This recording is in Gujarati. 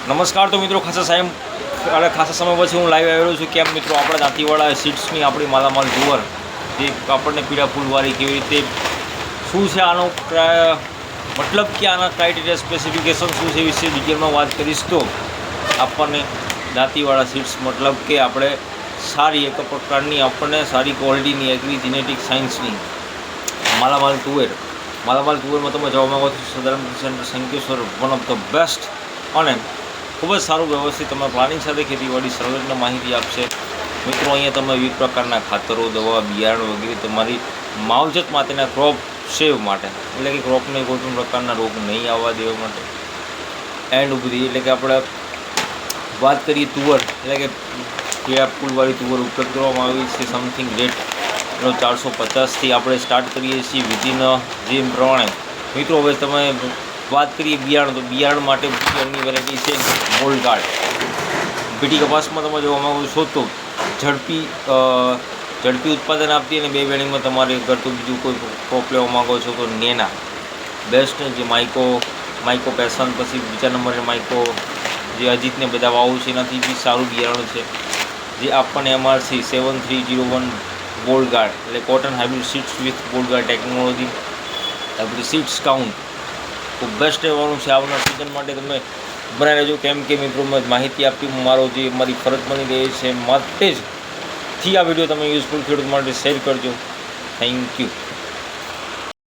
નમસ્કાર તો મિત્રો ખાસા સમય પછી હું લાઈવ આવેલો છું. કેમ મિત્રો આપણા દાંતીવાળા સીટ્સની આપણી માલામાલ ટુવર જે આપણને પીળા ફૂલવાળી કેવી રીતે શું છે આનો મતલબ કે આના ક્રાઇટેરિયા સ્પેસિફિકેશન શું છે વિશે ડિટેલમાં વાત કરીશ. તો આપણને દાંતીવાળા સીટ્સ મતલબ કે આપણે સારી એક પ્રકારની આપણને સારી ક્વોલિટીની એગ્રી જીનેટિક સાયન્સની માલામાલ ટુવરમાં તમે જવા માગો છો Sadanand centre Shankeshwar one of the best અને ખૂબ જ સારું વ્યવસ્થિત તમે પ્લાનિંગ સાથે ખેતીવાડી સર્વેની માહિતી આપશે. મિત્રો અહીંયા તમે વિવિધ પ્રકારના ખાતરો, દવા, બિયારણ વગેરે તમારી માવજત માટેના ક્રોપ સેવ માટે એટલે કે ક્રોપને કોઈ પણ પ્રકારના રોગ નહીં આવવા દેવા માટે એન્ડ ઉભરી એટલે કે આપણે વાત કરીએ તુવર એટલે કે પીળા ફૂલવાળી તુવર ઉપયોગ કરવામાં આવી છે. સમથિંગ રેટનો 450થી આપણે સ્ટાર્ટ કરીએ છીએ વિધિન જેમ પ્રમાણે. મિત્રો હવે તમે વાત કરીએ બિયારણ તો બિયારણ માટે બિયારણની વેરાયટી છે ગોલ્ડ ગાર્ડ. બીટી કપાસમાં તમે જોવા માગો છો તો ઝડપી ઉત્પાદન આપતી અને 2 વેણીમાં તમારે અગર તો બીજું કોઈ ક્રોપ લેવા માગો છો તો નેના બેસ્ટ જે માઇકો પેશન પછી બીજા નંબરે માઇકો જે અજીતને બધા વાવું છે એનાથી બી સારું બિયારણ છે જે આપણને MRC 7301 ગોલ્ડ ગાર્ડ એટલે cotton hybrid seeds with gold guard technology આપણી સીડ્સ કાઉન્ટ ખૂબ બેસ્ટ રહેવાનું છે. આવનાર સિઝન માટે તમે બનાવી રહેજો. કેમ કે મિત્રો મેં માહિતી આપી મારો જે મારી ફરજ બની રહી છે માટે જ આ વિડીયો તમે યુઝફુલ ખેડૂત માટે શેર કરજો. Thank you.